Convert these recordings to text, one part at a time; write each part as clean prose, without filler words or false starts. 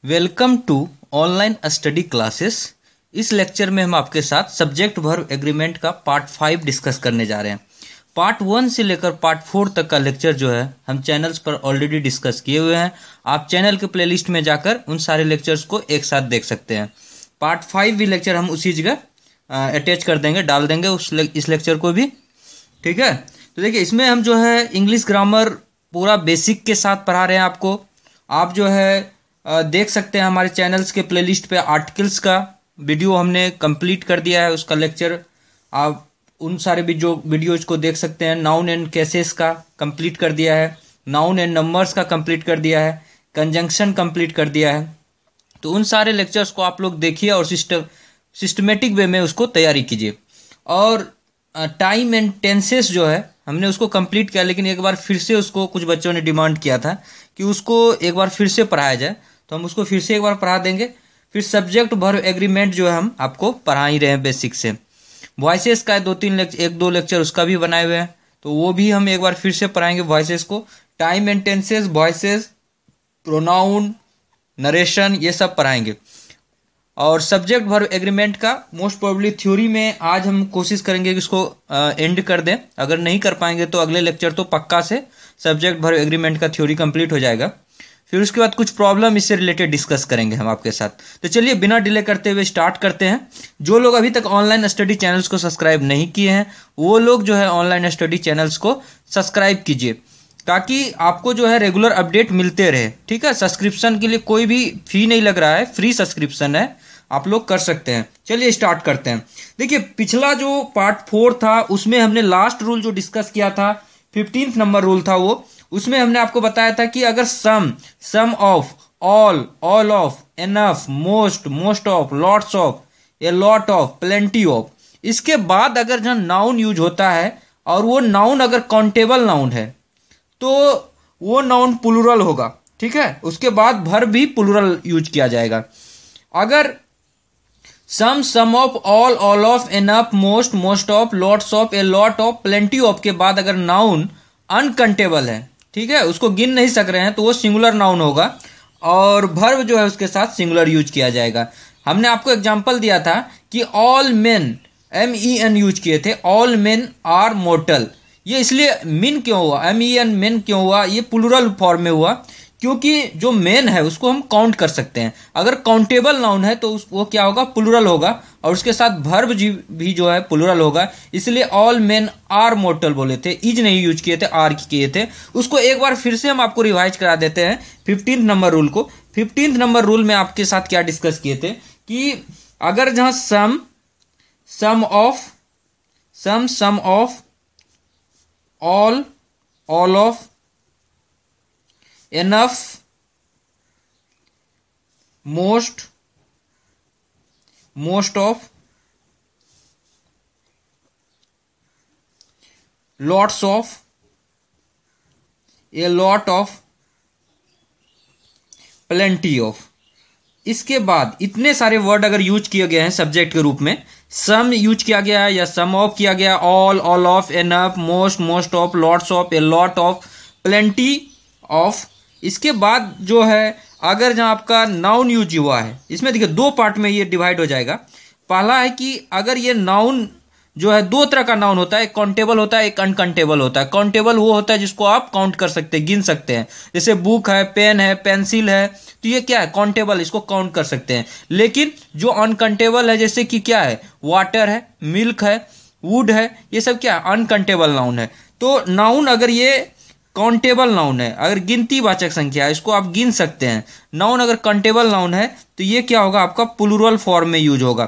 Welcome to online study classes. इस lecture में हम आपके साथ सब्जेक्ट वर्ब एग्रीमेंट का पार्ट 5 डिस्कस करने जा रहे हैं। पार्ट 1 से लेकर पार्ट 4 तक का लेक्चर जो है हम चैनल्स पर ऑलरेडी डिस्कस किए हुए हैं। आप चैनल के प्लेलिस्ट में जाकर उन सारे लेक्चर्स को एक साथ देख सकते हैं। पार्ट 5 भी लेक्चर हम उसी जगह अटैच कर देंगे, डाल देंगे इस लेक्चर को भी। ठीक है, तो देखिए इसमें हम जो है इंग्लिश ग्रामर पूरा बेसिक के साथ पढ़ा रहे हैं आपको। आप जो है देख सकते हैं हमारे चैनल्स के प्लेलिस्ट पे आर्टिकल्स का वीडियो हमने कंप्लीट कर दिया है, उसका लेक्चर आप उन सारे भी जो वीडियोज को देख सकते हैं। नाउन एंड केसेस का कंप्लीट कर दिया है, नाउन एंड नंबर्स का कंप्लीट कर दिया है, कंजंक्शन कंप्लीट कर दिया है। तो उन सारे लेक्चर्स को आप लोग देखिए और सिस्टमेटिक वे में उसको तैयारी कीजिए। और टाइम एंड टेंसेस जो है हमने उसको कंप्लीट किया, लेकिन एक बार फिर से उसको कुछ बच्चों ने डिमांड किया था कि उसको एक बार फिर से पढ़ाया जाए, तो हम उसको फिर से एक बार पढ़ा देंगे। फिर सब्जेक्ट वर्ब एग्रीमेंट जो है हम आपको पढ़ा ही रहे हैं बेसिक से। वॉइसेस का एक दो लेक्चर उसका भी बनाए हुए हैं, तो वो भी हम एक बार फिर से पढ़ाएंगे वॉइसेस को। Time and tenses, voices, pronoun, narration, ये सब पढ़ाएंगे। और सब्जेक्ट वर्ब एग्रीमेंट का मोस्ट प्रोबेबली थ्योरी में आज हम कोशिश करेंगे कि इसको एंड कर दें। अगर नहीं कर पाएंगे तो अगले लेक्चर तो पक्का से सब्जेक्ट वर्ब एग्रीमेंट का थ्योरी कंप्लीट हो जाएगा। फिर उसके बाद कुछ प्रॉब्लम इससे रिलेटेड डिस्कस करेंगे हम आपके साथ। तो चलिए बिना डिले करते हुए स्टार्ट करते हैं। जो लोग अभी तक ऑनलाइन स्टडी चैनल्स को सब्सक्राइब नहीं किए हैं वो लोग जो है ऑनलाइन स्टडी चैनल्स को सब्सक्राइब कीजिए, ताकि आपको जो है रेगुलर अपडेट मिलते रहे। ठीक है, सब्सक्रिप्शन के लिए कोई भी फी नहीं लग रहा है, फ्री सब्सक्रिप्शन है, आप लोग कर सकते हैं। चलिए स्टार्ट करते हैं। देखिए पिछला जो पार्ट 4 था उसमें हमने लास्ट रूल जो डिस्कस किया था, 15th नंबर रूल था वो। उसमें हमने आपको बताया था कि अगर some of, all of, enough, most of, lots of, a lot of, plenty of, इसके बाद अगर जहां नाउन यूज होता है और वो नाउन अगर काउंटेबल नाउन है तो वो नाउन प्लूरल होगा। ठीक है, उसके बाद वर्ब भी प्लूरल यूज किया जाएगा। अगर some of, all of, enough, most of, lots of, a lot of, plenty of के बाद अगर नाउन अनकंटेबल है, ठीक है, उसको गिन नहीं सक रहे हैं, तो वो सिंगुलर नाउन होगा और वर्ब जो है उसके साथ सिंगुलर यूज किया जाएगा। हमने आपको एग्जांपल दिया था कि ऑल मेन, MEN यूज किए थे, ऑल मेन आर मोर्टल। ये इसलिए मेन क्यों हुआ, MEN मेन क्यों हुआ, ये प्लूरल फॉर्म में हुआ क्योंकि जो मेन है उसको हम काउंट कर सकते हैं। अगर काउंटेबल नाउन है तो वो क्या होगा, प्लूरल होगा, और उसके साथ वर्ब भी जो है प्लूरल होगा। इसलिए ऑल मेन आर मोर्टल बोले थे, इज नहीं यूज किए थे, आर किए थे। उसको एक बार फिर से हम आपको रिवाइज करा देते हैं 15th नंबर रूल को। 15th नंबर रूल में आपके साथ क्या डिस्कस किए थे कि अगर जहां some of, all of, enough, most of, lots of, a lot of, plenty of, इसके बाद इतने सारे वर्ड अगर यूज किए गए हैं सब्जेक्ट के रूप में, सम यूज किया गया है या सम ऑफ किया गया, all of, enough, most of, lots of, a lot of, plenty of, इसके बाद जो है अगर जहां आपका नाउन यूज हुआ है, इसमें देखिए दो पार्ट में ये डिवाइड हो जाएगा। पहला है कि अगर ये नाउन जो है, दो तरह का नाउन होता है, एक काउंटेबल होता है, एक अनकाउंटेबल होता है। काउंटेबल वो होता है जिसको आप काउंट कर सकते हैं, गिन सकते हैं, जैसे बुक है, पेन है, पेंसिल है, तो ये क्या है, काउंटेबल, इसको काउंट कर सकते हैं। लेकिन जो अनकाउंटेबल है, जैसे कि क्या है, वाटर है, मिल्क है, वुड है, ये सब क्या है, अनकाउंटेबल नाउन है। तो नाउन अगर ये काउंटेबल नाउन है, अगर गिनती वाचक संख्या है, इसको आप गिन सकते हैं। नाउन अगर काउंटेबल नाउन है तो ये क्या होगा, आपका प्लूरल फॉर्म में यूज होगा।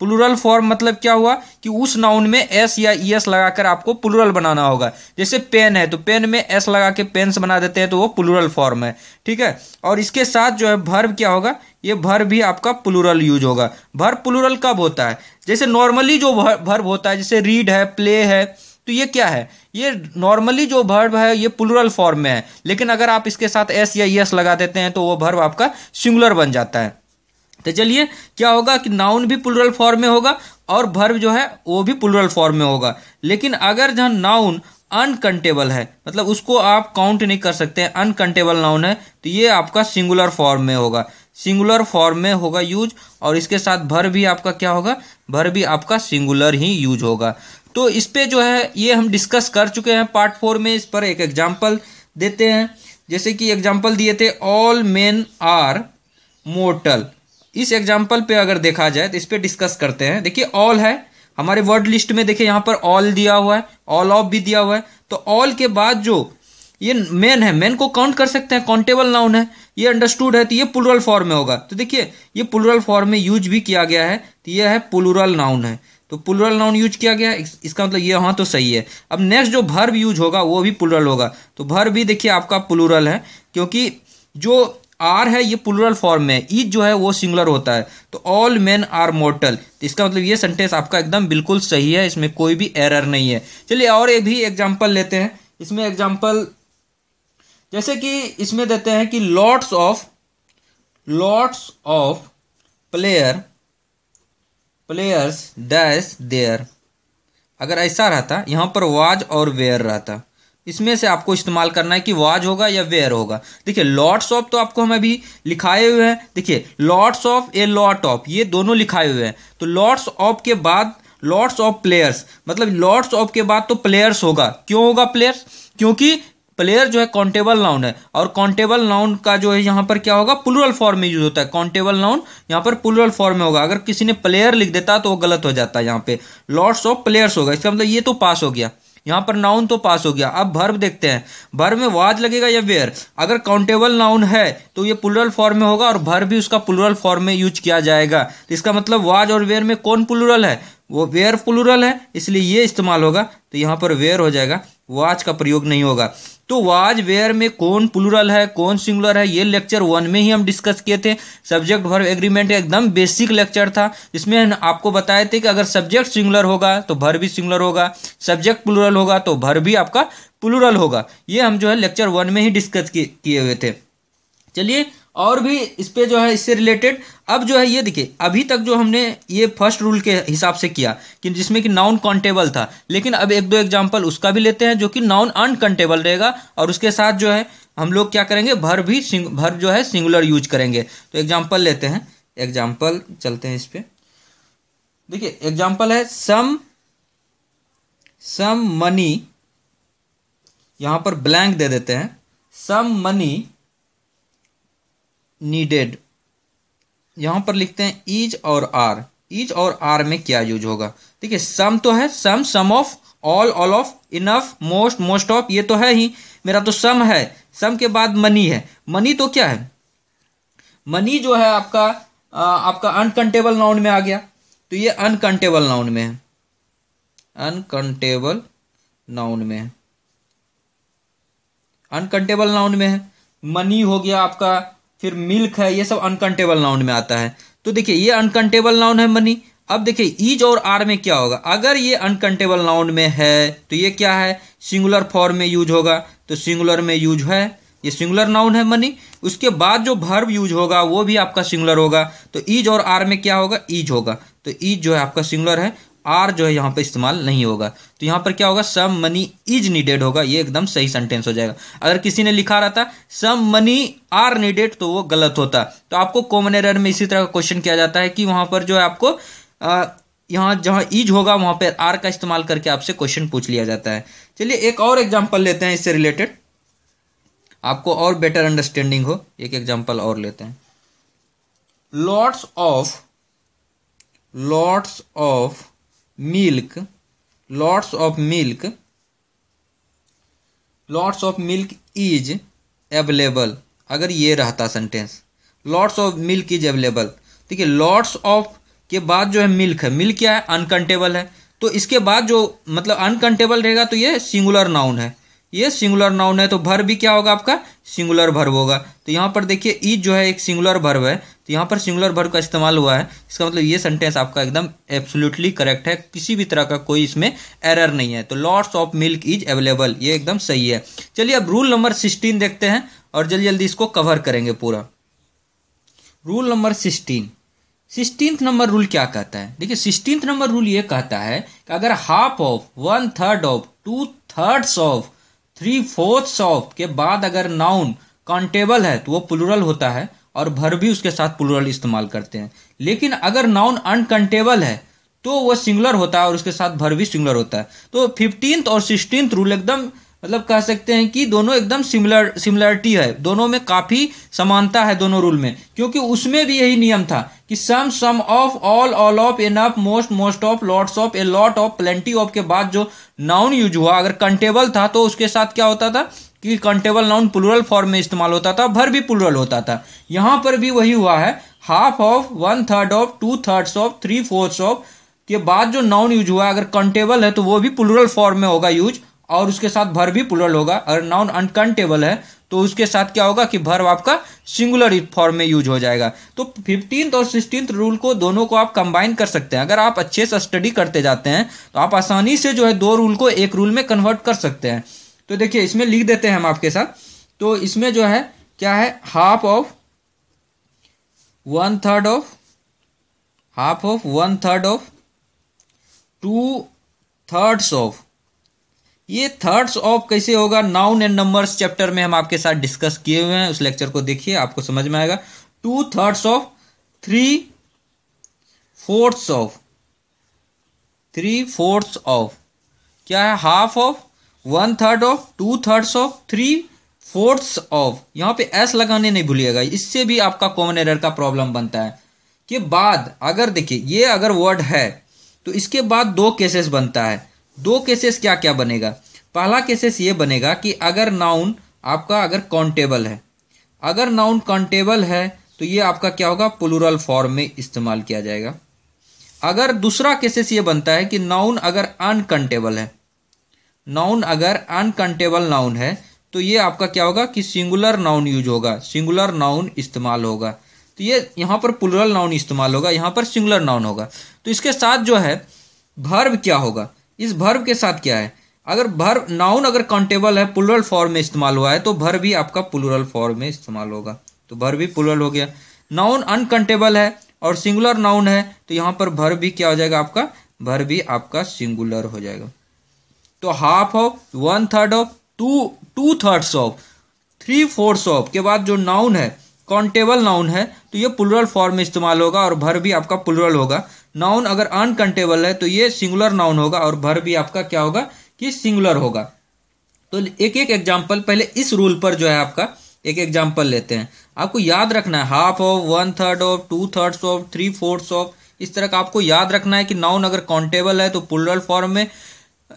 प्लूरल फॉर्म मतलब क्या हुआ कि उस नाउन में एस या ईएस लगाकर आपको प्लूरल बनाना होगा। जैसे पेन है तो पेन में एस लगा के पेन्स बना देते हैं, तो वो प्लूरल फॉर्म है। ठीक है, और इसके साथ जो है वर्ब क्या होगा, ये वर्ब भी आपका प्लूरल यूज होगा। वर्ब प्लूरल कब होता है, जैसे नॉर्मली जो वर्ब होता है, जैसे रीड है, प्ले है, तो ये क्या है, ये नॉर्मली जो वर्ब है ये प्लूरल फॉर्म में है। लेकिन अगर आप इसके साथ एस या ईएस लगा देते हैं तो वो वर्ब आपका सिंगुलर बन जाता है। तो चलिए क्या होगा कि नाउन भी प्लूरल फॉर्म में होगा और वर्ब जो है वो भी प्लूरल फॉर्म में होगा। लेकिन अगर जहां नाउन अनकंटेबल है, मतलब उसको आप काउंट नहीं कर सकते, अनकंटेबल नाउन है, तो ये आपका सिंगुलर फॉर्म में होगा। सिंगुलर फॉर्म में होगा यूज, और इसके साथ भर भी आपका क्या होगा, भर भी आपका सिंगुलर ही यूज होगा। तो इस पे जो है ये हम डिस्कस कर चुके हैं पार्ट 4 में। इस पर एक एग्जाम्पल देते हैं, जैसे कि एग्जाम्पल दिए थे ऑल मेन आर मोर्टल। इस एग्जाम्पल पे अगर देखा जाए तो इस पे डिस्कस करते हैं। देखिए ऑल है हमारे वर्ड लिस्ट में, देखिए यहाँ पर ऑल दिया हुआ है, ऑल ऑफ भी दिया हुआ है। तो ऑल के बाद जो ये मेन है, मेन को काउंट कर सकते हैं, काउंटेबल नाउन है, ये अंडरस्टूड है, तो ये प्लूरल फॉर्म में होगा। तो देखिए ये प्लूरल फॉर्म में यूज भी किया गया है, तो ये है प्लूरल नाउन है, तो प्लूरल नाउन यूज किया गया है, इसका मतलब ये हाँ तो सही है। अब नेक्स्ट जो वर्ब यूज होगा वो भी प्लूरल होगा, तो वर्ब भी देखिए आपका प्लूरल है, क्योंकि जो आर है ये प्लूरल फॉर्म में, ईच जो है वो सिंगुलर होता है। तो ऑल मेन आर मोर्टल, तो इसका मतलब ये सेंटेंस आपका एकदम बिल्कुल सही है, इसमें कोई भी एरर नहीं है। चलिए और एक भी एग्जांपल लेते हैं। इसमें एग्जांपल जैसे कि इसमें देते हैं कि lots of players dash there. अगर ऐसा रहता, यहां पर वाज और वेयर रहता, इसमें से आपको इस्तेमाल करना है कि वाज होगा या वेयर होगा। देखिए लॉट्स ऑफ तो आपको हम अभी लिखाए हुए हैं, देखिए lots of a lot of, ये दोनों लिखाए हुए हैं। तो लॉट्स ऑफ के बाद लॉट्स ऑफ प्लेयर्स, मतलब लॉट्स ऑफ के बाद तो प्लेयर्स होगा। क्यों होगा प्लेयर्स? क्योंकि प्लेयर जो है काउंटेबल नाउन है, और काउंटेबल नाउन का जो है यहाँ पर क्या होगा, प्लूरल फॉर्म में यूज होता है। काउंटेबल नाउन यहाँ पर प्लूरल फॉर्म में होगा। अगर किसी ने प्लेयर लिख देता तो वो गलत हो जाता है, यहाँ पे लॉट्स ऑफ प्लेयर्स होगा। इसका मतलब ये तो पास हो गया, यहाँ पर नाउन तो पास हो गया। अब वर्ब देखते हैं, वर्ब में वाज लगेगा या वेयर। अगर काउंटेबल नाउन है तो ये प्लूरल फॉर्म में होगा, और वर्ब भी उसका प्लूरल फॉर्म में यूज किया जाएगा। तो इसका मतलब वाज और वेयर में कौन प्लूरल है, वो वेयर प्लूरल है, इसलिए ये इस्तेमाल होगा। तो यहाँ पर वेयर हो जाएगा, वाज का प्रयोग नहीं होगा। तो वाज वेयर में कौन प्लूरल है कौन सिंगुलर है, ये लेक्चर 1 में ही हम डिस्कस किए थे। सब्जेक्ट वर्ब एग्रीमेंट एकदम बेसिक लेक्चर था, इसमें आपको बताए थे कि अगर सब्जेक्ट सिंगुलर होगा तो वर्ब भी सिंगुलर होगा, सब्जेक्ट प्लूरल होगा तो वर्ब भी आपका प्लूरल होगा। ये हम जो है लेक्चर 1 में ही डिस्कस किए हुए थे। चलिए और भी इस पे जो है इससे रिलेटेड, अब जो है ये देखिए अभी तक जो हमने ये फर्स्ट रूल के हिसाब से किया कि जिसमें कि नाउन काउंटेबल था, लेकिन अब एक दो एग्जांपल उसका भी लेते हैं जो कि नाउन अनकाउंटेबल रहेगा, और उसके साथ जो है हम लोग क्या करेंगे, वर्ब जो है सिंगुलर यूज करेंगे। तो एग्जाम्पल लेते हैं, एग्जाम्पल चलते हैं इस पे। देखिए एग्जाम्पल है सम मनी, यहां पर ब्लैंक दे देते हैं, सम मनी नीडेड। यहां पर लिखते हैं ईच और आर, ईच और आर में क्या यूज होगा। देखिए सम तो है, some of, all of, enough, most of, ये तो है ही, मेरा तो सम है। सम के बाद मनी है, मनी तो क्या है, मनी जो है आपका अनकाउंटेबल नाउन में आ गया, तो ये अनकाउंटेबल नाउन में है, अनकाउंटेबल नाउन में है, अनकाउंटेबल नाउन में है। मनी हो गया आपका, फिर मिल्क है, ये सब अनकाउंटेबल नाउन में आता है। तो देखिए ये अनकाउंटेबल नाउन है मनी। अब देखिए ईच और आर में क्या होगा, अगर ये अनकाउंटेबल नाउन में है तो ये क्या है, सिंगुलर फॉर्म में यूज होगा, तो सिंगुलर में यूज है, ये सिंगुलर नाउन है मनी। उसके बाद जो वर्ब यूज होगा वो भी आपका सिंगुलर होगा, तो ईच और आर में क्या होगा, ईच होगा, तो ईच जो है आपका सिंगुलर है, आर जो है यहाँ पे इस्तेमाल नहीं होगा। तो यहाँ पर क्या होगा, सम मनी इज नीडेड होगा, ये एकदम सही सेंटेंस हो जाएगा। अगर किसी ने लिखा रहता सम मनी आर नीडेड तो वो गलत होता। तो आपको कॉमन एरर में इसी तरह का क्वेश्चन किया जाता है कि वहां पर जो है आपको यहाँ जहां इज होगा वहां पर आर का इस्तेमाल करके आपसे क्वेश्चन पूछ लिया जाता है। चलिए एक और एग्जाम्पल लेते हैं इससे रिलेटेड, आपको और बेटर अंडरस्टैंडिंग हो। एक एग्जाम्पल और लेते हैं, lots of milk, lots of milk is available. अगर ये रहता sentence, lots of milk is available, देखिए लॉट्स ऑफ के बाद जो है मिल्क है, मिल्क क्या है, अनकाउंटेबल है, तो इसके बाद जो मतलब अनकाउंटेबल रहेगा तो ये सिंगुलर नाउन है, ये सिंगुलर नाउन है, तो वर्ब भी क्या होगा आपका, सिंगुलर वर्ब होगा। तो यहाँ पर देखिए ईज जो है एक सिंगुलर वर्ब है, तो यहाँ पर सिंगुलर वर्ब का इस्तेमाल हुआ है, इसका मतलब ये सेंटेंस आपका एकदम एब्सोल्युटली करेक्ट है, किसी भी तरह का कोई इसमें एरर नहीं है। तो lots of milk is available, ये एकदम सही है। चलिए अब रूल नंबर 16 देखते हैं और जल्दी जल्दी इसको कवर करेंगे पूरा। रूल नंबर 16 नंबर रूल क्या कहता है, देखिए 16 नंबर रूल ये कहता है कि अगर half of, 1/3 of, 2/3 of, 3/4 of के बाद अगर नाउन काउंटेबल है तो वो प्लूरल होता है, और भर भी उसके साथ प्लूरल इस्तेमाल करते हैं। लेकिन अगर नाउन अनकाउंटेबल है तो वह सिंगुलर होता है और उसके साथ भर भी सिंगुलर होता है। तो 15th और 16th रूल एकदम मतलब कह सकते हैं कि दोनों एकदम सिमिलरिटी है, दोनों में काफी समानता है दोनों रूल में, क्योंकि उसमें भी यही नियम था कि some of, all of, enough, most of, lots of, a lot of, plenty of के बाद जो नाउन यूज हुआ अगर कंटेबल था तो उसके साथ क्या होता था कि कंटेबल नाउन प्लूरल फॉर्म में इस्तेमाल होता था, भर भी प्लूरल होता था। यहां पर भी वही हुआ है, half of, 1/3 of, 2/3 of, 3/4 of के बाद जो नाउन यूज हुआ अगर कंटेबल है तो वो भी प्लूरल फॉर्म में होगा यूज, और उसके साथ भर भी प्लूरल होगा। अगर नाउन अनकाउंटेबल है तो उसके साथ क्या होगा कि भर आपका सिंगुलर फॉर्म में यूज हो जाएगा। तो 15th और 16th रूल को दोनों को आप कंबाइन कर सकते हैं। अगर आप अच्छे से स्टडी करते जाते हैं तो आप आसानी से जो है दो रूल को एक रूल में कन्वर्ट कर सकते हैं। तो देखिए इसमें लिख देते हैं हम आपके साथ। तो इसमें जो है क्या है, half of 1/3 of, half of 1/3 of, 2/3 of. ये थर्ड्स ऑफ कैसे होगा, नाउन एंड नंबर्स चैप्टर में हम आपके साथ डिस्कस किए हुए हैं, उस लेक्चर को देखिए आपको समझ में आएगा। 2/3 ऑफ, 3/4 ऑफ, 3/4 ऑफ क्या है, half of, 1/3 of, 2/3 of, 3/4 of. यहां पे एस लगाने नहीं भूलिएगा, इससे भी आपका कॉमन एरर का प्रॉब्लम बनता है। के बाद अगर देखिए ये अगर वर्ड है तो इसके बाद दो केसेस बनता है। दो केसेस क्या क्या बनेगा, पहला केसेस ये बनेगा कि अगर नाउन आपका अगर काउंटेबल है, अगर नाउन काउंटेबल है तो ये आपका क्या होगा, प्लूरल फॉर्म में इस्तेमाल किया जाएगा। अगर दूसरा केसेस ये बनता है कि नाउन अगर अनकाउंटेबल है, नाउन अगर अनकाउंटेबल नाउन है तो ये आपका क्या होगा कि सिंगुलर नाउन यूज होगा, सिंगुलर नाउन इस्तेमाल होगा। तो ये यहाँ पर प्लूरल नाउन इस्तेमाल होगा, यहाँ पर सिंगुलर नाउन होगा। तो इसके साथ जो है वर्ब क्या होगा, इस वर्ब के साथ क्या है, अगर वर्ब नाउन अगर काउंटेबल है प्लूरल फॉर्म में इस्तेमाल हुआ है तो वर्ब भी आपका प्लूरल फॉर्म में इस्तेमाल होगा। तो वर्ब भी प्लूरल हो गया। नाउन अनकाउंटेबल है और सिंगुलर नाउन है तो यहाँ पर वर्ब भी क्या हो जाएगा, आपका वर्ब भी आपका सिंगुलर हो जाएगा। तो half of, 1/3 of, 2/3 of, 3/4 of के बाद जो नाउन है काउंटेबल नाउन है तो ये प्लूरल फॉर्म में इस्तेमाल होगा और भर भी आपका प्लूरल होगा। नाउन अगर अनकाउंटेबल है तो ये सिंगुलर नाउन होगा और भर भी आपका क्या होगा कि सिंगुलर होगा। तो एक एक एग्जांपल पहले इस रूल पर जो है आपका एक एग्जांपल लेते हैं। आपको याद रखना है half of, 1/3 of, 2/3 of, 3/4 of, इस तरह का आपको याद रखना है कि नाउन अगर काउंटेबल है तो प्लूरल फॉर्म में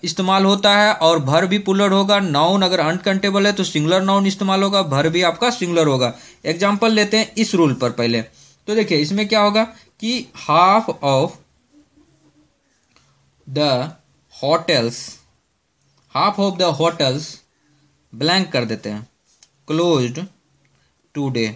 इस्तेमाल होता है और भर भी प्लूरल होगा। नाउन अगर अनकाउंटेबल है तो सिंगुलर नाउन इस्तेमाल होगा, भर भी आपका सिंगुलर होगा। एग्जांपल लेते हैं इस रूल पर पहले। तो देखिए इसमें क्या होगा कि half of the hotels, half of the hotels blank कर देते हैं, closed today,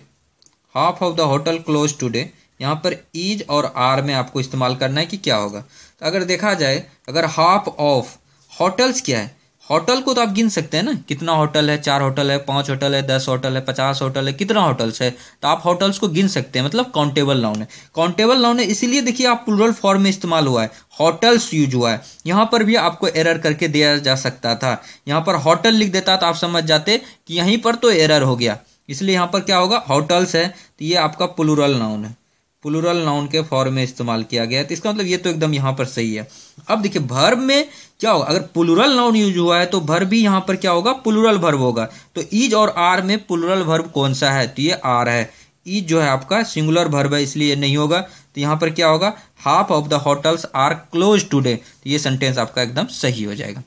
half of the hotel close today. यहाँ पर इज और आर में आपको इस्तेमाल करना है कि क्या होगा। तो अगर देखा जाए अगर हाफ ऑफ होटल्स क्या है, होटल को तो आप गिन सकते हैं ना, कितना होटल है, 4 होटल है, 5 होटल है, 10 होटल है, 50 होटल है, कितना होटल्स है, तो आप होटल्स को गिन सकते हैं, मतलब काउंटेबल नाउन है। काउंटेबल नाउन है इसीलिए देखिए आप प्लूरल फॉर्म में इस्तेमाल हुआ है, होटल्स यूज हुआ है। यहाँ पर भी आपको एरर करके दिया जा सकता था, यहाँ पर होटल लिख देता तो आप समझ जाते कि यहीं पर तो एरर हो गया, इसलिए यहाँ पर क्या होगा, होटल्स है तो ये आपका प्लूरल नाउन है, प्लूरल नाउन के फॉर्म में इस्तेमाल किया गया है। तो इसका मतलब ये तो एकदम यहाँ पर सही है। अब देखिए वर्ब में क्या होगा, अगर प्लूरल नाउन यूज हुआ है तो वर्ब भी यहाँ पर क्या होगा, प्लूरल वर्ब होगा। तो इज और आर में प्लूरल वर्ब कौन सा है, तो ये आर है। इज जो है आपका सिंगुलर वर्ब है इसलिए नहीं होगा। तो यहाँ पर क्या होगा, half of the hotels are close today, तो ये सेंटेंस आपका एकदम सही हो जाएगा।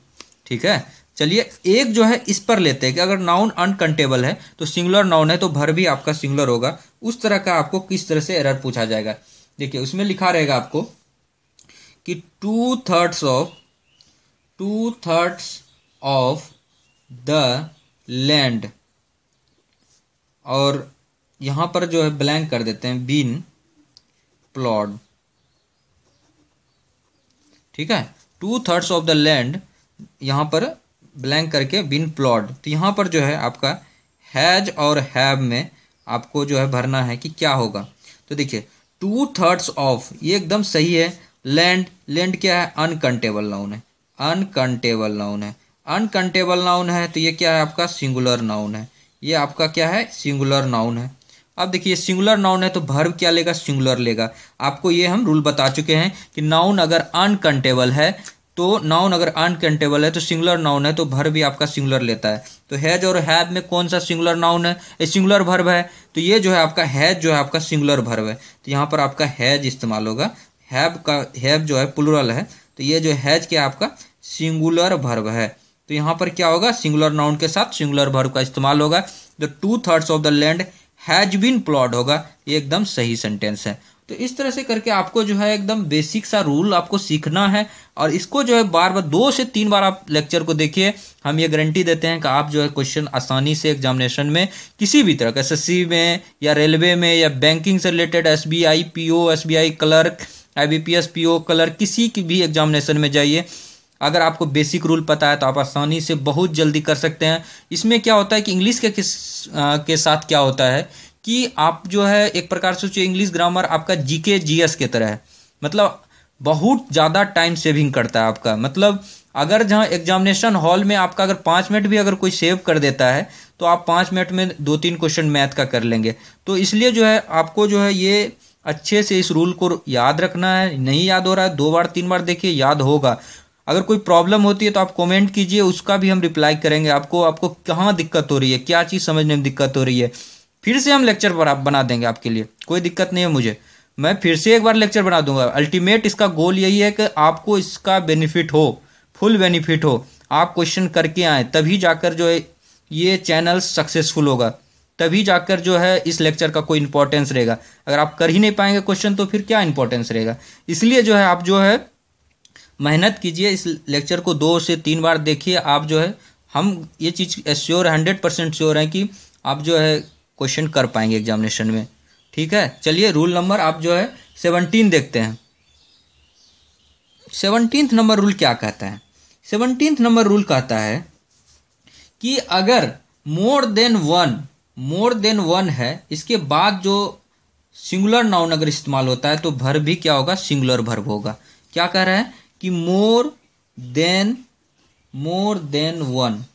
ठीक है, चलिए एक जो है इस पर लेते हैं कि अगर नाउन अनकाउंटेबल है तो सिंगुलर नाउन है तो वर्ब भी आपका सिंगुलर होगा। उस तरह का आपको किस तरह से एरर पूछा जाएगा, देखिए उसमें लिखा रहेगा आपको कि 2/3 ऑफ द लैंड, और यहां पर जो है ब्लैंक कर देते हैं, बीन प्लॉड। ठीक है, 2/3 ऑफ द लैंड यहां पर ब्लैंक करके बीन प्लॉड। तो यहां पर जो है आपका हैज और हैव में आपको जो है भरना है कि क्या होगा। तो देखिए 2/3 ऑफ ये एकदम सही है। लैंड, लैंड क्या है, अनकाउंटेबल नाउन है, अनकाउंटेबल नाउन है, अनकाउंटेबल नाउन है तो ये क्या है आपका सिंगुलर नाउन है, ये आपका क्या है सिंगुलर नाउन है। अब देखिए सिंगुलर नाउन है तो वर्ब क्या लेगा, सिंगुलर लेगा। आपको ये हम रूल बता चुके हैं कि नाउन अगर अनकाउंटेबल है तो सिंगुलर नाउन है तो वर्ब भी आपका सिंगुलर लेता है। तो हैज और हैव में कौन सा सिंगुलर नाउन है, ये सिंगुलर वर्ब है। तो ये जो है आपका हैज जो है आपका सिंगुलर वर्ब है, तो यहाँ पर आपका हैज इस्तेमाल होगा। हैव जो है प्लुरल है, तो ये जो हैज क्या आपका सिंगुलर वर्ब है। तो यहाँ पर क्या होगा, सिंगुलर नाउन के साथ सिंगुलर वर्ब का इस्तेमाल होगा। The 2/3 of the land has been plot होगा, ये एकदम सही सेंटेंस है। तो इस तरह से करके आपको जो है एकदम बेसिक सा रूल आपको सीखना है, और इसको जो है बार बार 2 से 3 बार आप लेक्चर को देखिए। हम ये गारंटी देते हैं कि आप जो है क्वेश्चन आसानी से एग्जामिनेशन में किसी भी तरह का एसएससी में या रेलवे में या बैंकिंग से related SBI PO, SBI clerk, IBPS PO clerk, किसी की भी एग्जामिनेशन में जाइए, अगर आपको बेसिक रूल पता है तो आप आसानी से बहुत जल्दी कर सकते हैं। इसमें क्या होता है कि इंग्लिश के साथ क्या होता है कि आप जो है एक प्रकार से सोचिए, इंग्लिश ग्रामर आपका जीके जीएस के तरह है, मतलब बहुत ज़्यादा टाइम सेविंग करता है आपका। मतलब अगर जहाँ एग्जामिनेशन हॉल में आपका अगर 5 मिनट भी अगर कोई सेव कर देता है तो आप 5 मिनट में 2-3 क्वेश्चन मैथ का कर लेंगे। तो इसलिए जो है आपको जो है ये अच्छे से इस रूल को याद रखना है। नहीं याद हो रहा है 2 बार 3 बार देखिए, याद होगा। अगर कोई प्रॉब्लम होती है तो आप कमेंट कीजिए, उसका भी हम रिप्लाई करेंगे। आपको कहाँ दिक्कत हो रही है, क्या चीज़ समझने में दिक्कत हो रही है, फिर से हम लेक्चर बना देंगे आपके लिए, कोई दिक्कत नहीं है मुझे। मैं फिर से एक बार लेक्चर बना दूंगा। अल्टीमेट इसका गोल यही है कि आपको इसका बेनिफिट हो, फुल बेनिफिट हो। आप क्वेश्चन करके आए तभी जाकर जो है ये चैनल सक्सेसफुल होगा, तभी जाकर जो है इस लेक्चर का कोई इंपॉर्टेंस रहेगा। अगर आप कर ही नहीं पाएंगे क्वेश्चन तो फिर क्या इंपॉर्टेंस रहेगा। इसलिए जो है आप जो है मेहनत कीजिए, इस लेक्चर को 2 से 3 बार देखिए। आप जो है हम ये चीज़ श्योर 100% श्योर हैं कि आप जो है क्वेश्चन कर पाएंगे एग्जामिनेशन में। ठीक है, चलिए रूल नंबर आप जो है 17 देखते हैं। 17th नंबर रूल क्या कहता है। 17th नंबर रूल कहता है कि अगर मोर देन वन है, इसके बाद जो सिंगुलर नाउन अगर इस्तेमाल होता है तो वर्ब भी क्या होगा, सिंगुलर वर्ब होगा। क्या कह रहा है कि मोर देन वन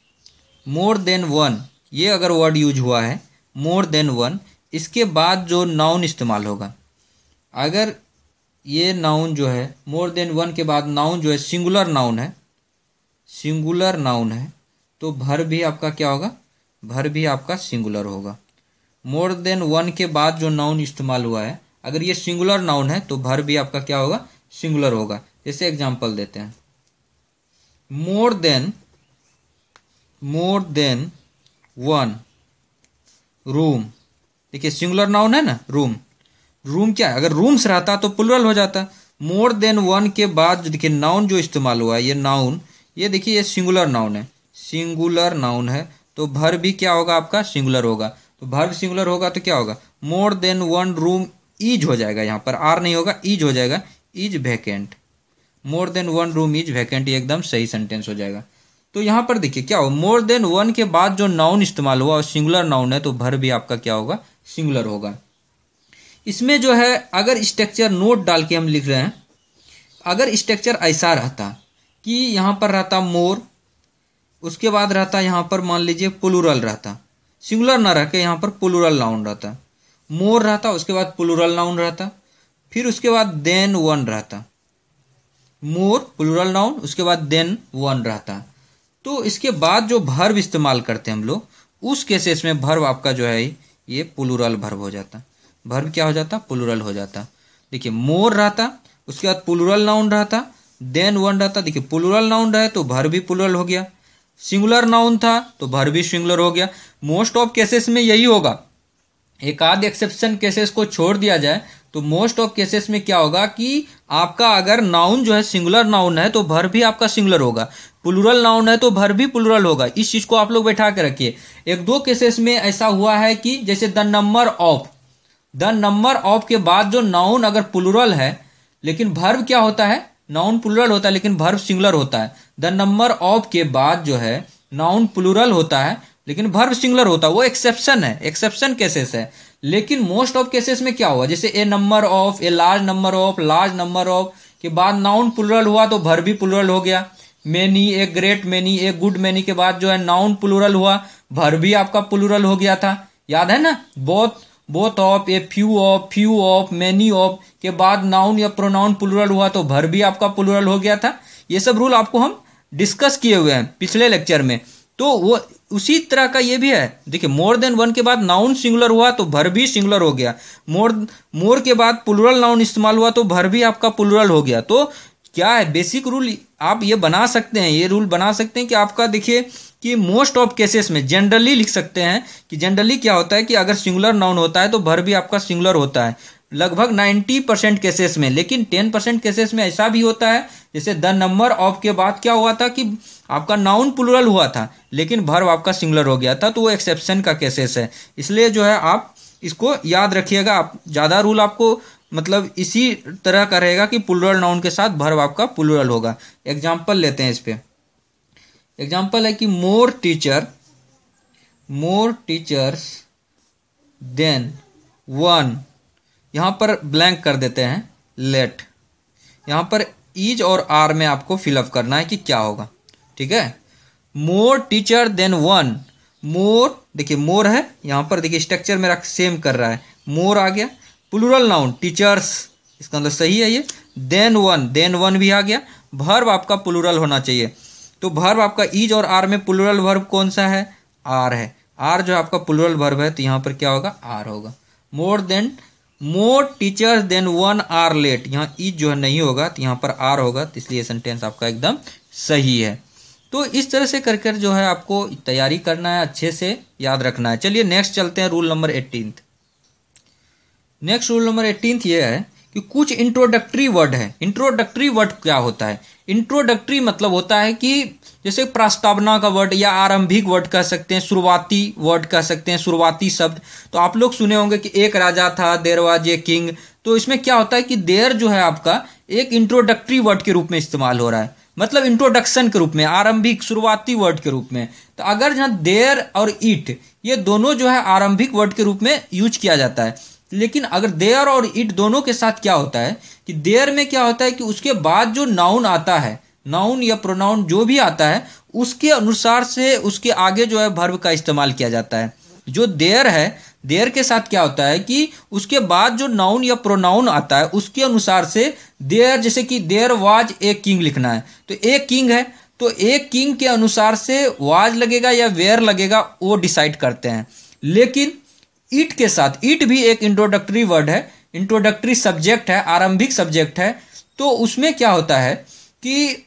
ये अगर वर्ड यूज हुआ है, मोर देन वन, इसके बाद जो नाउन इस्तेमाल होगा, अगर ये नाउन जो है मोर देन वन के बाद नाउन जो है सिंगुलर नाउन है तो वर्ब भी आपका क्या होगा, वर्ब भी आपका सिंगुलर होगा। मोर देन वन के बाद जो नाउन इस्तेमाल हुआ है, अगर ये सिंगुलर नाउन है तो वर्ब भी आपका क्या होगा, सिंगुलर होगा। जैसे एग्जांपल देते हैं, मोर देन वन रूम। देखिए सिंगुलर नाउन है ना, रूम क्या है, अगर रूम्स रहता तो प्लुरल हो जाता। मोर देन वन के बाद जो देखिए नाउन जो इस्तेमाल हुआ है, ये नाउन, ये देखिए ये सिंगुलर नाउन है तो वर्ब भी क्या होगा आपका, सिंगुलर होगा। तो वर्ब सिंगुलर होगा तो क्या होगा, more than one room is हो जाएगा, यहाँ पर आर नहीं होगा, इज हो जाएगा, is vacant. More than one room is vacant, ये एकदम सही सेंटेंस हो जाएगा। तो यहाँ पर देखिए क्या हो, मोर देन वन के बाद जो नाउन इस्तेमाल हुआ और सिंगुलर नाउन है तो वर्ब भी आपका क्या होगा, सिंगुलर होगा। इसमें जो है अगर स्ट्रक्चर नोट डाल के हम लिख रहे हैं, अगर स्ट्रक्चर ऐसा रहता कि यहाँ पर रहता मोर, उसके बाद रहता यहाँ पर मान लीजिए प्लुरल रहता, सिंगुलर ना रह के यहाँ पर प्लुरल नाउन रहता, मोर रहता, उसके बाद प्लुरल नाउन रहता, फिर उसके बाद देन वन रहता, मोर प्लुरल नाउन, उसके बाद देन वन रहता। तो इसके बाद जो वर्ब इस्तेमाल करते हैं हम लोग, उस केसेस में वर्ब आपका जो है ये प्लुरल वर्ब हो जाता। वर्ब क्या हो जाता, प्लुरल हो जाता। देखिए मोर रहता, उसके बाद प्लुरल नाउन रहता, देन वन रहता। देखिए प्लुरल नाउन रहे तो वर्ब भी प्लुरल हो गया, सिंगुलर नाउन था तो वर्ब भी सिंगुलर हो गया। मोस्ट ऑफ केसेस में यही होगा, एक आध एक्सेप्शन केसेस को छोड़ दिया जाए तो मोस्ट ऑफ केसेस में क्या होगा कि आपका अगर नाउन जो है सिंगुलर नाउन है तो वर्ब भी आपका सिंगुलर होगा, प्लुरल नाउन है तो वर्ब भी प्लुरल होगा। इस चीज को आप लोग बैठा के रखिए। 1-2 केसेस में ऐसा हुआ है कि जैसे द नंबर ऑफ के बाद जो नाउन अगर प्लुरल है लेकिन वर्ब क्या होता है, नाउन प्लुरल होता है लेकिन वर्ब सिंगुलर होता है। द नंबर ऑफ के बाद जो है नाउन प्लुरल होता है लेकिन वर्ब सिंगुलर होता है, वो एक्सेप्शन है, एक्सेप्शन केसेस है। लेकिन मोस्ट ऑफ केसेस में क्या हुआ, जैसे a number of, a large number of के बाद नाउन प्लुरल हुआ तो वर्ब भी प्लुरल हो गया। Many, a great many, a good many के बाद जो है नाउन प्लुरल हुआ, वर्ब भी आपका प्लुरल हो गया था। याद है ना, बहुत both of, a few of, many of के बाद नाउन या प्रोनाउन प्लूरल हुआ तो भर भी आपका प्लूरल हो गया था। ये सब रूल आपको हम डिस्कस किए हुए हैं पिछले लेक्चर में। तो वो उसी तरह का ये भी है। देखिए मोर देन वन के बाद नाउन सिंगुलर हुआ तो भर भी सिंगुलर हो गया। मोर के बाद प्लूरल नाउन इस्तेमाल हुआ तो भर भी आपका प्लूरल हो गया। तो क्या है बेसिक रूल आप ये बना सकते हैं, ये रूल बना सकते हैं कि आपका देखिए कि मोस्ट ऑफ केसेस में जनरली लिख सकते हैं कि जनरली क्या होता है कि अगर सिंगुलर नाउन होता है तो भर भी आपका सिंगुलर होता है लगभग 90% केसेस में। लेकिन 10% केसेस में ऐसा भी होता है, जैसे द नंबर ऑफ के बाद क्या हुआ था कि आपका नाउन प्लूरल हुआ था लेकिन भर्ब आपका सिंगुलर हो गया था, तो वो एक्सेप्शन का केसेस है। इसलिए जो है आप इसको याद रखिएगा। आप ज़्यादा रूल आपको मतलब इसी तरह का रहेगा कि प्लूरल नाउन के साथ भर्ब आपका प्लूरल होगा। एग्जाम्पल लेते हैं इस पे। एग्जाम्पल है कि मोर टीचर्स देन वन, यहाँ पर ब्लैंक कर देते हैं लेट। यहाँ पर इज और आर में आपको फिलअप करना है कि क्या होगा, ठीक है। मोर टीचर देन वन, मोर देखिए मोर है यहाँ पर, देखिए स्ट्रक्चर मेरा सेम कर रहा है, मोर आ गया, प्लूरल नाउन टीचर्स, इसका मतलब सही है ये। देन वन भी आ गया, भर्ब आपका प्लूरल होना चाहिए। तो भर्ब आपका इज और आर में प्लूरल भर्ब कौन सा है, आर है। आर जो आपका प्लूरल भर्ब है तो यहाँ पर क्या होगा, आर होगा। More teachers than one are late, यहाँ इज जो है नहीं होगा तो यहाँ पर आर होगा, तो इसलिए सेंटेंस आपका एकदम सही है। तो इस तरह से कर जो है आपको तैयारी करना है, अच्छे से याद रखना है। चलिए नेक्स्ट चलते हैं, rule number 18। Next rule number 18 ये है कि कुछ इंट्रोडक्टरी वर्ड है। इंट्रोडक्टरी वर्ड क्या होता है, इंट्रोडक्टरी मतलब होता है कि जैसे प्रस्तावना का वर्ड या आरंभिक वर्ड कह सकते हैं, शुरुआती वर्ड कह सकते हैं, शुरुआती शब्द। तो आप लोग सुने होंगे कि एक राजा था, देयर वाज ए किंग। तो इसमें क्या होता है कि देयर जो है आपका एक इंट्रोडक्टरी वर्ड के रूप में इस्तेमाल हो रहा है, मतलब इंट्रोडक्शन के रूप में, आरंभिक शुरुआती वर्ड के रूप में। तो अगर जहाँ देयर और इट ये दोनों जो है आरंभिक वर्ड के रूप में यूज किया जाता है, लेकिन अगर देयर और इट दोनों के साथ क्या होता है कि देयर में क्या होता है कि उसके बाद जो नाउन आता है, नाउन या प्रोनाउन जो भी आता है उसके अनुसार से उसके आगे जो है भर्ब का इस्तेमाल किया जाता है। जो देयर है, देयर के साथ क्या होता है कि उसके बाद जो नाउन या प्रोनाउन आता है उसके अनुसार से देयर, जैसे कि देयर वाज ए किंग लिखना है तो एक किंग है तो एक किंग के अनुसार से वाज लगेगा या वेयर लगेगा वो डिसाइड करते हैं। लेकिन इट के साथ, इट भी एक इंट्रोडक्टरी वर्ड है, इंट्रोडक्टरी सब्जेक्ट है, आरंभिक सब्जेक्ट है। तो उसमें क्या होता है कि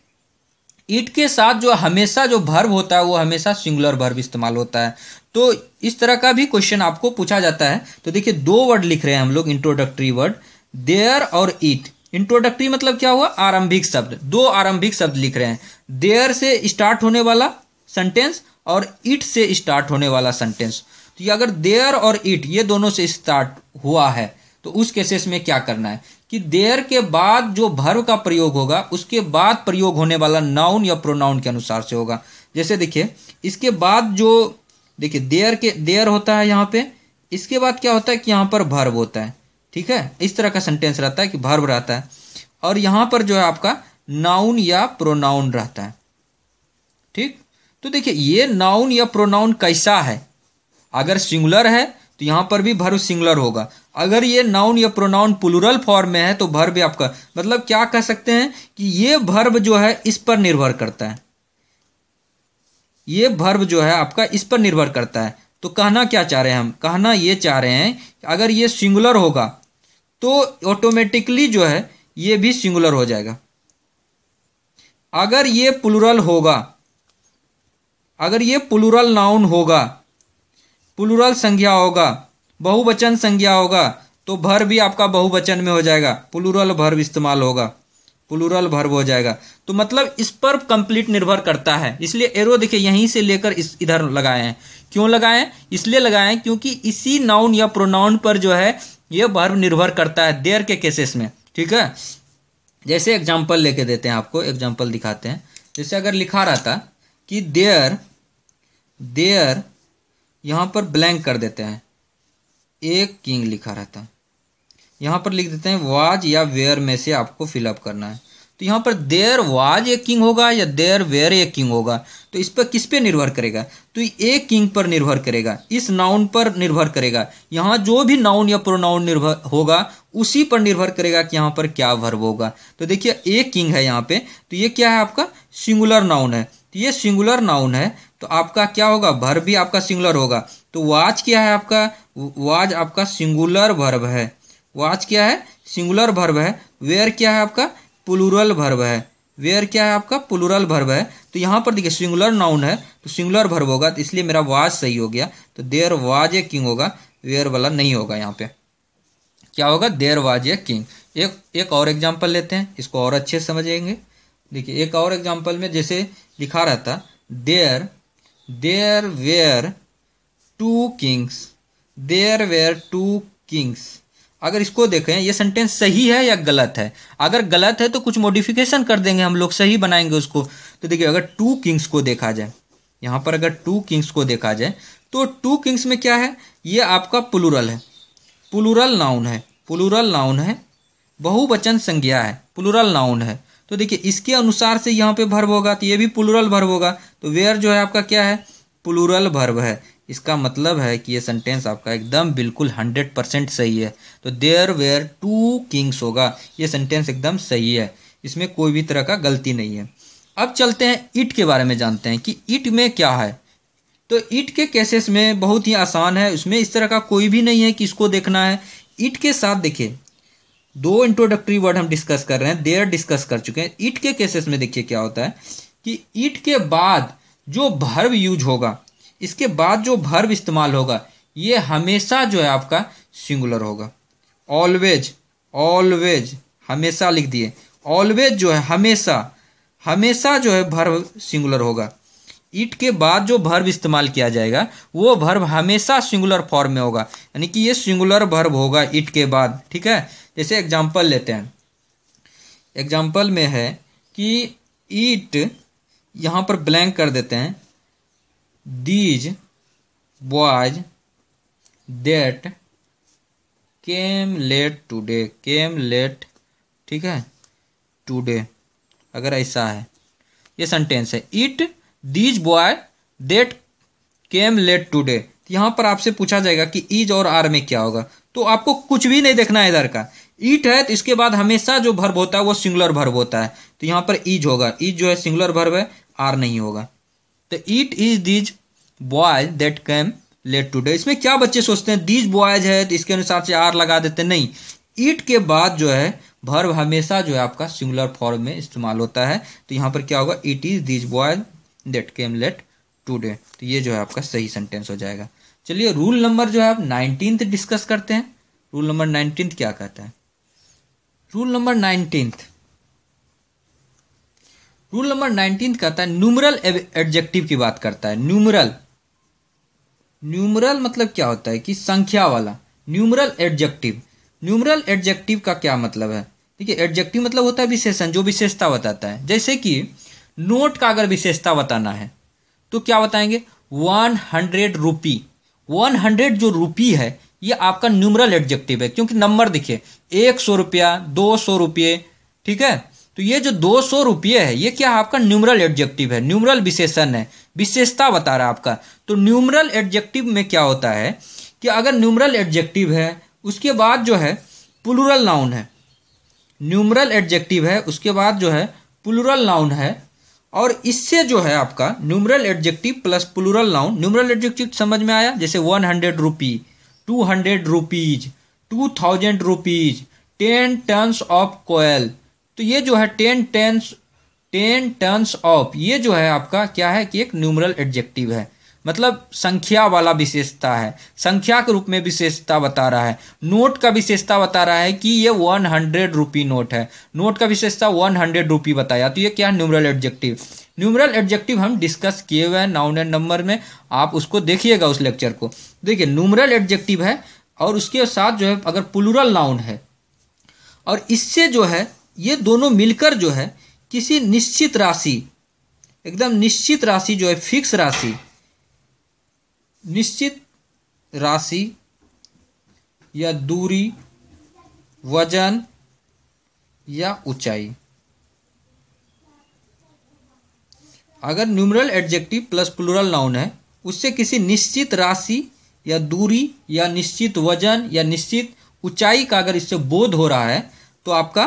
इट के साथ जो हमेशा जो भर्ब होता है वो हमेशा सिंगुलर भर्ब इस्तेमाल होता है। तो इस तरह का भी क्वेश्चन आपको पूछा जाता है। तो देखिए दो वर्ड लिख रहे हैं हम लोग इंट्रोडक्टरी वर्ड, देयर और इट। इंट्रोडक्टरी मतलब क्या हुआ, आरंभिक शब्द। दो आरंभिक शब्द लिख रहे हैं, देयर से स्टार्ट होने वाला सेंटेंस और इट से स्टार्ट होने वाला सेंटेंस। तो ये अगर देयर और इट ये दोनों से स्टार्ट हुआ है तो उस केसेस में क्या करना है कि देयर के बाद जो भर्ब का प्रयोग होगा उसके बाद प्रयोग होने वाला नाउन या प्रोनाउन के अनुसार से होगा। जैसे देखिए इसके बाद जो देखिए देयर होता है यहाँ पे, इसके बाद क्या होता है कि यहाँ पर भर्ब होता है, ठीक है। इस तरह का सेंटेंस रहता है कि भर्ब रहता है और यहाँ पर जो है आपका नाउन या प्रोनाउन रहता है, ठीक। तो देखिए ये नाउन या प्रोनाउन कैसा है, अगर सिंगुलर है तो यहाँ पर भी भर्ब सिंगुलर होगा। अगर ये नाउन या प्रोनाउन प्लूरल फॉर्म में है तो भर्ब आपका मतलब क्या कह सकते हैं कि ये भर्ब जो है इस पर निर्भर करता है, ये भर्ब जो है आपका इस पर निर्भर करता है। तो कहना क्या चाह रहे हैं हम, कहना ये चाह रहे हैं कि अगर ये सिंगुलर होगा तो ऑटोमेटिकली जो है ये भी सिंगुलर हो जाएगा। अगर ये प्लूरल होगा, अगर ये प्लूरल नाउन होगा, प्लूरल संज्ञा होगा, बहुवचन संज्ञा होगा तो भर्ब भी आपका बहुवचन में हो जाएगा, प्लूरल भर्ब इस्तेमाल होगा, प्लूरल भर्ब हो जाएगा। तो मतलब इस पर कंप्लीट निर्भर करता है। इसलिए एरो देखिए यहीं से लेकर इस इधर लगाए हैं। क्यों लगाए हैं, इसलिए लगाए हैं क्योंकि इसी नाउन या प्रोनाउन पर जो है ये भर्ब निर्भर करता है देयर के केसेस में, ठीक है। जैसे एग्जाम्पल लेके देते हैं आपको, एग्जाम्पल दिखाते हैं। जैसे अगर लिखा रहता कि देयर यहाँ पर ब्लैंक कर देते हैं, एक किंग लिखा रहता, यहाँ पर लिख देते हैं वाज या वेयर में से आपको फिलअप करना है। तो यहाँ पर देयर वाज ए किंग होगा या देयर वेयर ए किंग होगा, तो इस पर किस पे निर्भर करेगा, तो ए किंग पर निर्भर करेगा, इस नाउन पर निर्भर करेगा। यहाँ जो भी नाउन या प्रोनाउन निर्भर होगा उसी पर निर्भर करेगा कि यहाँ पर क्या वर्ब होगा। तो देखिए ए किंग है यहाँ पे, तो ये क्या है आपका सिंगुलर नाउन है, तो ये सिंगुलर नाउन है, तो आपका क्या होगा, वर्ब भी आपका सिंगुलर होगा। तो वाज क्या है आपका, वाज आपका सिंगुलर वर्ब है, वाज क्या है सिंगुलर वर्ब है। वेयर क्या है आपका प्लूरल वर्ब है, वेयर क्या है आपका प्लूरल वर्ब है। तो यहाँ पर देखिए सिंगुलर नाउन है तो सिंगुलर वर्ब होगा, तो इसलिए मेरा वाज सही हो गया। तो देयर वाज ए किंग होगा, वेयर वाला नहीं होगा। यहाँ पे क्या होगा, देयर वाज ए किंग। एक और एग्जाम्पल लेते हैं, इसको और अच्छे से समझेंगे। देखिए एक और एग्जाम्पल में जैसे लिखा रहता there there were two kings, there were two kings. अगर इसको देखें ये सेंटेंस सही है या गलत है, अगर गलत है तो कुछ मॉडिफिकेशन कर देंगे हम लोग, सही बनाएंगे उसको। तो देखिए अगर टू किंग्स को देखा जाए, यहाँ पर अगर टू किंग्स को देखा जाए तो टू किंग्स में क्या है, ये आपका प्लूरल है, प्लूरल नाउन है, प्लूरल नाउन है, बहुवचन संज्ञा है, प्लूरल नाउन है। तो देखिए इसके अनुसार से यहाँ पे वर्ब होगा, तो ये भी प्लूरल वर्ब होगा। तो वेयर जो है आपका क्या है, प्लूरल वर्ब है। इसका मतलब है कि ये सेंटेंस आपका एकदम बिल्कुल 100% सही है। तो देयर वेयर टू किंग्स होगा, ये सेंटेंस एकदम सही है, इसमें कोई भी तरह का गलती नहीं है। अब चलते हैं इट के बारे में जानते हैं कि इट में क्या है। तो इट के केसेस में बहुत ही आसान है, उसमें इस तरह का कोई भी नहीं है कि इसको देखना है। इट के साथ देखिए दो इंट्रोडक्टरी वर्ड हम डिस्कस कर रहे हैं, देयर डिस्कस कर चुके हैं। इट के केसेस में देखिए क्या होता है कि इट के बाद जो वर्ब यूज होगा, इसके बाद जो वर्ब इस्तेमाल होगा, ये हमेशा जो है आपका सिंगुलर होगा। ऑलवेज, ऑलवेज हमेशा लिख दिए, ऑलवेज जो है हमेशा, हमेशा जो है वर्ब सिंगुलर होगा। इट के बाद जो वर्ब इस्तेमाल किया जाएगा वो वर्ब हमेशा सिंगुलर फॉर्म में होगा, यानी कि ये सिंगुलर वर्ब होगा इट के बाद। ठीक है, जैसे एग्जांपल लेते हैं, एग्जांपल में है कि इट, यहाँ पर ब्लैंक कर देते हैं, these boys that came late today, came late, ठीक है टुडे, अगर ऐसा है ये सेंटेंस है, it these boy that came late today. यहाँ पर आपसे पूछा जाएगा कि इज और आर में क्या होगा, तो आपको कुछ भी नहीं देखना है इधर का। इट है तो इसके बाद हमेशा जो वर्ब होता है वो सिंगुलर वर्ब होता है, तो यहाँ पर इज होगा, इज जो है सिंगुलर वर्ब है, आर नहीं होगा। तो it is these boys that came late today. इसमें क्या बच्चे सोचते हैं दीज बॉयज है तो इसके अनुसार से आर लगा देते, नहीं, इट के बाद जो है वर्ब हमेशा जो है आपका सिंगुलर फॉर्म में इस्तेमाल होता है। तो यहाँ पर क्या होगा, it is these boys that came late today. तो ये जो है आपका सही सेंटेंस हो जाएगा। चलिए रूल नंबर जो है आप 19 डिस्कस करते हैं। रूल नंबर 19 क्या कहता है, रूल नंबर 19, रूल नंबर 19 कहता है न्यूमरल एडजेक्टिव की बात करता है। न्यूमरल, न्यूमरल मतलब क्या होता है कि संख्या वाला, न्यूमरल एडजेक्टिव। न्यूमरल एडजेक्टिव का क्या मतलब है, देखिए एडजेक्टिव मतलब होता है विशेषण, जो विशेषता बताता है। जैसे कि नोट का अगर विशेषता बताना है तो क्या बताएंगे, 100 रुपी, 100 जो रुपी है ये आपका न्यूमरल एडजेक्टिव है, क्योंकि नंबर देखिए 100 रुपया, 200 रुपये, ठीक है। तो ये जो 200 रुपये है ये क्या है, आपका न्यूमरल एडजेक्टिव है, न्यूमरल विशेषण है, विशेषता बता रहा है आपका। तो न्यूमरल एडजेक्टिव में क्या होता है कि अगर न्यूमरल एडजेक्टिव है उसके बाद जो है प्लूरल नाउन है, न्यूमरल एडजेक्टिव है उसके बाद जो है प्लूरल नाउन है, और इससे जो है आपका numeral adjective plus plural noun. Numeral adjective समझ में आया, जैसे 100 rupee, 200 rupees, 2000 rupees, 10 tons of coal. तो ये जो है 10 टन्स ऑफ, ये जो है आपका क्या है कि एक न्यूमरल एडजेक्टिव है, मतलब संख्या वाला विशेषता है, संख्या के रूप में विशेषता बता रहा है। नोट का विशेषता बता रहा है कि ये 100 रुपी नोट है, नोट का विशेषता 100 रुपी बताया, तो ये क्या है न्यूमरल एडजेक्टिव। न्यूमरल एडजेक्टिव हम डिस्कस किए हुए हैं नाउन एंड नंबर में, आप उसको देखिएगा उस लेक्चर को। देखिए न्यूमरल एडजेक्टिव है और उसके साथ जो है अगर प्लूरल नाउन है, और इससे जो है ये दोनों मिलकर जो है किसी निश्चित राशि, एकदम निश्चित राशि जो है फिक्स राशि, निश्चित राशि या दूरी, वजन या ऊंचाई, अगर numeral adjective plus plural noun है, उससे किसी निश्चित राशि या दूरी या निश्चित वजन या निश्चित ऊंचाई का अगर इससे बोध हो रहा है तो आपका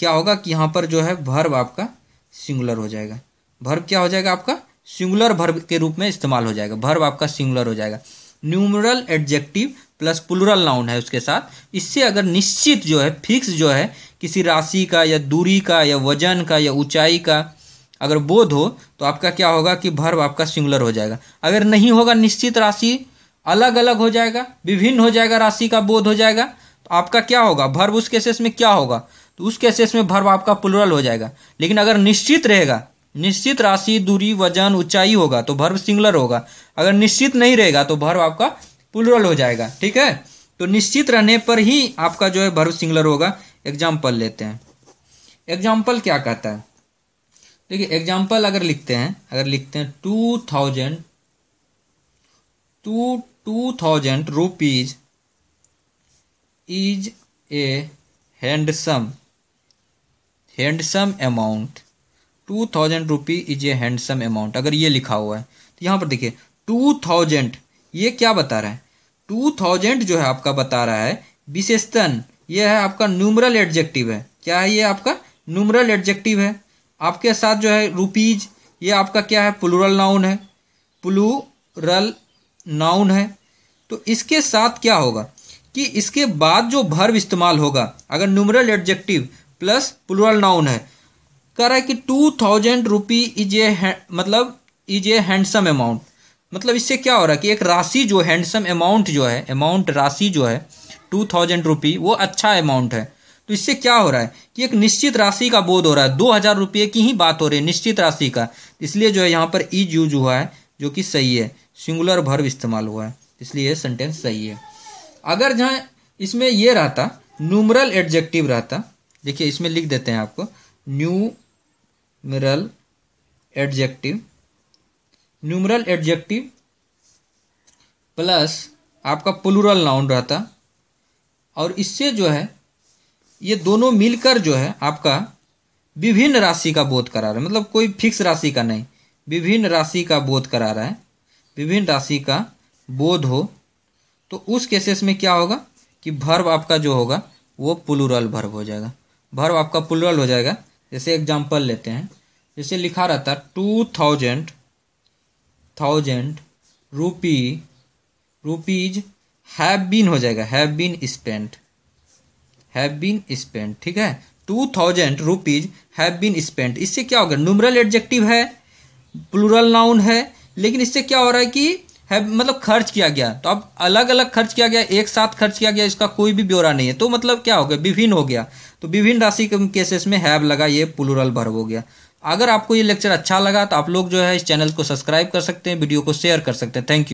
क्या होगा कि यहाँ पर जो है वर्ब आपका सिंगुलर हो जाएगा। वर्ब क्या हो जाएगा आपका सिंगुलर वर्ब के रूप में इस्तेमाल हो जाएगा। वर्ब आपका सिंगुलर हो जाएगा। Numeral adjective plus plural noun है उसके साथ, इससे अगर निश्चित जो है फिक्स जो है किसी राशि का या दूरी का या वजन का या ऊंचाई का अगर बोध हो तो आपका क्या होगा कि वर्ब आपका सिंगुलर हो जाएगा। अगर नहीं होगा, निश्चित राशि अलग अलग हो जाएगा, विभिन्न हो जाएगा, राशि का बोध हो जाएगा, तो आपका क्या होगा वर्ब उस केसेस में क्या होगा, तो उस केसेस में वर्ब आपका प्लूरल हो जाएगा। लेकिन अगर निश्चित रहेगा, निश्चित राशि दूरी वजन ऊंचाई होगा तो वर्ब सिंगुलर होगा। अगर निश्चित नहीं रहेगा तो वर्ब आपका प्लूरल हो जाएगा। ठीक है, तो निश्चित रहने पर ही आपका जो है वर्ब सिंगुलर होगा। एग्जाम्पल लेते हैं। एग्जाम्पल क्या कहता है, देखिए एग्जाम्पल अगर लिखते हैं 2000 rupees is a handsome amount. 2000 rupee is a handsome amount अगर ये लिखा हुआ है तो यहाँ पर देखिए 2000 ये क्या बता रहा है, 2000 जो है आपका बता रहा है विशेषण, ये है आपका न्यूमरल एडजेक्टिव है। क्या है ये आपका न्यूमरल एडजेक्टिव है। आपके साथ जो है रुपीज ये आपका क्या है प्लूरल नाउन है, प्लूरल नाउन है। तो इसके साथ क्या होगा कि इसके बाद जो वर्ब इस्तेमाल होगा अगर numeral adjective plus plural noun है, कह रहा है कि 2000 rupee is a handsome amount. मतलब इससे क्या हो रहा है कि एक राशि जो हैंडसम अमाउंट जो है, अमाउंट राशि जो है 2000 रुपी वो अच्छा अमाउंट है। तो इससे क्या हो रहा है कि एक निश्चित राशि का बोध हो रहा है। 2000 रुपये की ही बात हो रही है, निश्चित राशि का, इसलिए जो है यहाँ पर इज यूज हुआ है जो कि सही है, सिंगुलर वर्ब इस्तेमाल हुआ है, इसलिए ये सेंटेंस सही है। अगर जहाँ इसमें ये रहता न्यूमरल एडजेक्टिव रहता, देखिए इसमें लिख देते हैं आपको न्यूमरल एडजेक्टिव प्लस आपका प्लूरल नाउन रहता, और इससे जो है ये दोनों मिलकर जो है आपका विभिन्न राशि का बोध करा रहा है। मतलब कोई फिक्स राशि का नहीं, विभिन्न राशि का बोध करा रहा है। विभिन्न राशि का बोध हो तो उस केसेस में क्या होगा कि वर्ब आपका जो होगा वो प्लूरल वर्ब हो जाएगा। वर्ब आपका प्लूरल हो जाएगा। जैसे एग्जांपल लेते हैं, जैसे लिखा रहता 2000 रुपीज हैव बीन हो जाएगा, हैव बीन स्पेंट। ठीक है, 2000 रुपीज हैव बीन स्पेंट। इससे क्या होगा, न्यूमरल एडजेक्टिव है, प्लूरल नाउन है, लेकिन इससे क्या हो रहा है कि है मतलब खर्च किया गया। तो अब अलग अलग खर्च किया गया, एक साथ खर्च किया गया, इसका कोई भी ब्यौरा नहीं है। तो मतलब क्या हो गया, विभिन्न हो गया। तो विभिन्न राशि के केसेस में हैव लगा, ये प्लूरल वर्ब हो गया। अगर आपको ये लेक्चर अच्छा लगा तो आप लोग जो है इस चैनल को सब्सक्राइब कर सकते हैं, वीडियो को शेयर कर सकते हैं। Thank you.